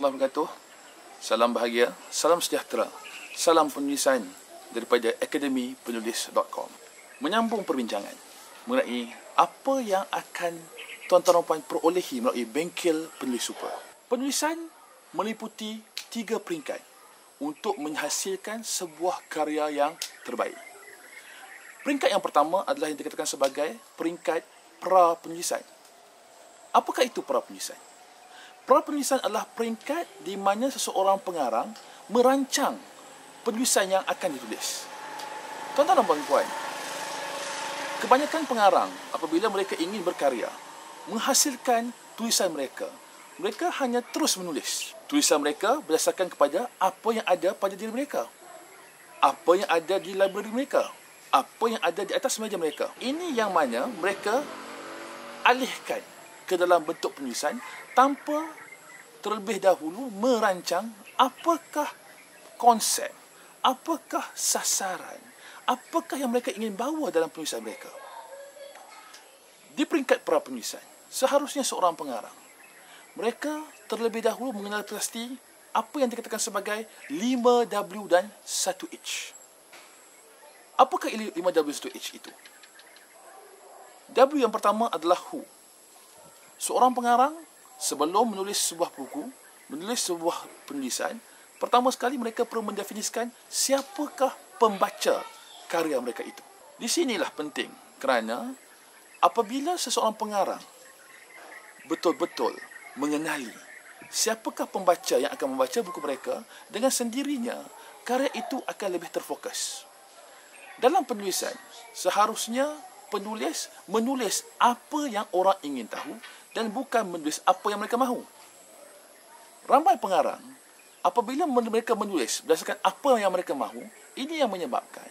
warahmatullahi wabarakatuh. Salam bahagia, salam sejahtera, salam penulisan daripada akademipenulis.com. Menyambung perbincangan mengenai apa yang akan tuan-tuan dan puan perolehi melalui bengkel penulis super. Penulisan meliputi 3 peringkat untuk menghasilkan sebuah karya yang terbaik. Peringkat yang pertama adalah yang dikatakan sebagai peringkat pra-penulisan. Apakah itu pra-penulisan? Pra-penulisan adalah peringkat di mana seseorang pengarang merancang penulisan yang akan ditulis. Tuan-tuan dan puan-puan, kebanyakan pengarang apabila mereka ingin berkarya, menghasilkan tulisan mereka, mereka hanya terus menulis. Tulisan mereka berdasarkan kepada apa yang ada pada diri mereka, apa yang ada di library mereka, apa yang ada di atas meja mereka. Ini yang mana mereka alihkan ke dalam bentuk penulisan tanpa terlebih dahulu merancang apakah konsep, apakah sasaran, apakah yang mereka ingin bawa dalam penulisan mereka. Di peringkat pra-penulisan, seharusnya seorang pengarang, mereka terlebih dahulu mengenal pasti apa yang dikatakan sebagai 5W dan 1H. Apakah 5W 1H itu? W yang pertama adalah who. Seorang pengarang sebelum menulis sebuah buku, menulis sebuah penulisan, pertama sekali mereka perlu mendefinisikan siapakah pembaca karya mereka itu. Di sinilah penting, kerana apabila seseorang pengarang betul-betul mengenali siapakah pembaca yang akan membaca buku mereka, dengan sendirinya karya itu akan lebih terfokus. Dalam penulisan, seharusnya penulis menulis apa yang orang ingin tahu dan bukan menulis apa yang mereka mahu. Ramai pengarang, apabila mereka menulis berdasarkan apa yang mereka mahu, ini yang menyebabkan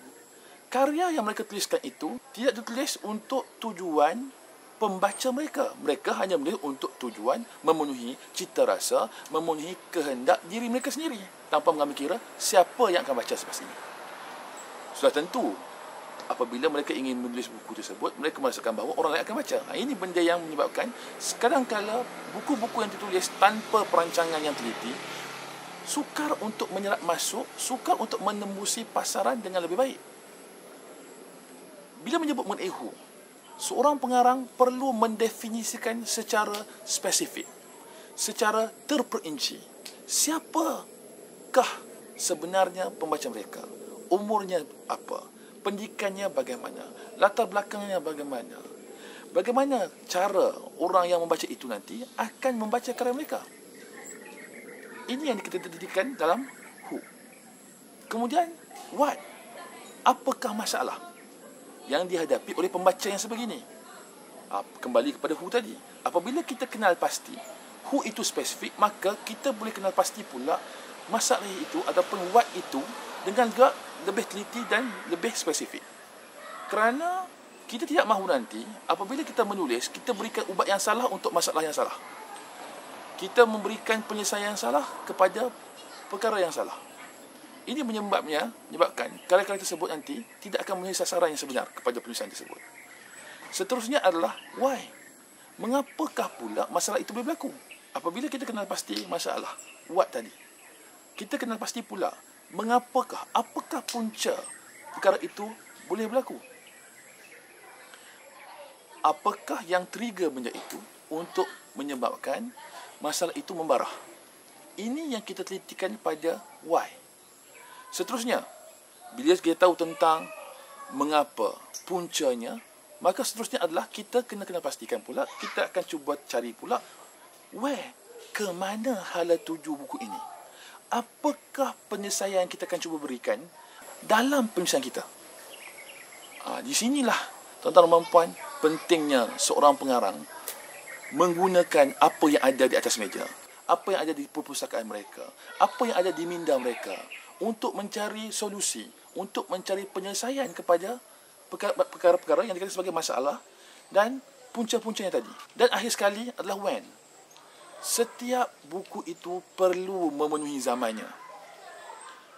karya yang mereka tuliskan itu tidak ditulis untuk tujuan pembaca mereka. Mereka hanya menulis untuk tujuan memenuhi cita rasa, memenuhi kehendak diri mereka sendiri, tanpa mengambil kira siapa yang akan baca selepas ini. Sudah tentu, apabila mereka ingin menulis buku tersebut, mereka merasakan bahawa orang lain akan baca. Ini benda yang menyebabkan kadang-kala buku-buku yang ditulis tanpa perancangan yang teliti sukar untuk menyerap masuk, sukar untuk menembusi pasaran dengan lebih baik. Bila menyebut mengenai who, seorang pengarang perlu mendefinisikan secara spesifik, secara terperinci, siapakah sebenarnya pembaca mereka, umurnya apa, pendidikannya bagaimana, latar belakangnya bagaimana, bagaimana cara orang yang membaca itu nanti akan membaca karya mereka. Ini yang kita didikan dalam who. Kemudian what, apakah masalah yang dihadapi oleh pembaca yang sebegini. Kembali kepada who tadi. Apabila kita kenal pasti who itu spesifik, maka kita boleh kenal pasti pula masalah itu ataupun what itu dengan lebih teliti dan lebih spesifik. Kerana kita tidak mahu nanti apabila kita menulis, kita berikan ubat yang salah untuk masalah yang salah. Kita memberikan penyelesaian yang salah kepada perkara yang salah. Ini menyebabkan karya-karya tersebut nanti tidak akan memenuhi sasaran yang sebenar kepada penulisan tersebut. Seterusnya adalah why. Mengapakah pula masalah itu boleh berlaku? Apabila kita kenal pasti masalah, what tadi, kita kenal pasti pula mengapakah, apakah punca perkara itu boleh berlaku. Apakah yang trigger benda itu untuk menyebabkan masalah itu membarah. Ini yang kita telitikan pada why. Seterusnya, bila kita tahu tentang mengapa, puncanya, maka seterusnya adalah kita kena pastikan pula, kita akan cuba cari pula where, ke mana hala tuju buku ini. Apakah penyelesaian yang kita akan cuba berikan dalam penulisan kita. Di sinilah, tuan-tuan dan puan, pentingnya seorang pengarang menggunakan apa yang ada di atas meja, apa yang ada di perpustakaan mereka, apa yang ada di minda mereka, untuk mencari solusi, untuk mencari penyelesaian kepada perkara-perkara yang dikatakan sebagai masalah dan punca-puncanya tadi. Dan akhir sekali adalah when. Setiap buku itu perlu memenuhi zamannya.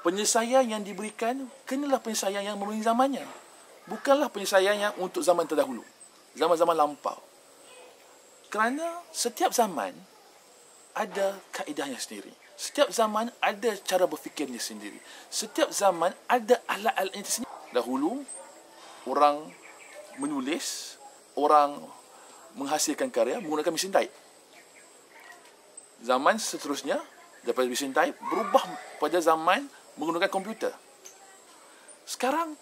Penyelesaian yang diberikan kenalah penyelesaian yang memenuhi zamannya. Bukanlah penyelesaian yang untuk zaman terdahulu, zaman-zaman lampau. Kerana setiap zaman ada kaedahnya sendiri. Setiap zaman ada cara berfikirnya sendiri. Setiap zaman ada alat-alatnya sendiri. Dahulu, orang menulis, orang menghasilkan karya menggunakan mesin taip. Zaman seterusnya, daripada mesin taip, berubah pada zaman menggunakan komputer. Sekarang,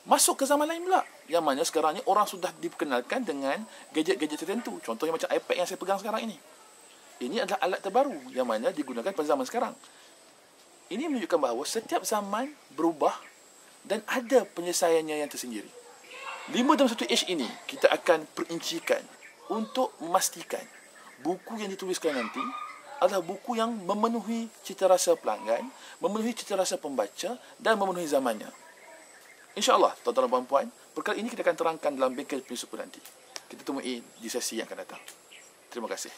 masuk ke zaman lain pula. Yang mana sekarang ni orang sudah diperkenalkan dengan gadget-gadget tertentu. Contohnya macam iPad yang saya pegang sekarang ini. Ini adalah alat terbaru yang mana digunakan pada zaman sekarang. Ini menunjukkan bahawa setiap zaman berubah dan ada penyelesaiannya yang tersendiri. 5 dalam 1 H ini, kita akan perincikan untuk memastikan buku yang dituliskan nanti adalah buku yang memenuhi cita rasa pelanggan, memenuhi cita rasa pembaca dan memenuhi zamannya. InsyaAllah, tuan-tuan dan puan-puan, perkara ini kita akan terangkan dalam bengkel prinsipal nanti. Kita temui di sesi yang akan datang. Terima kasih.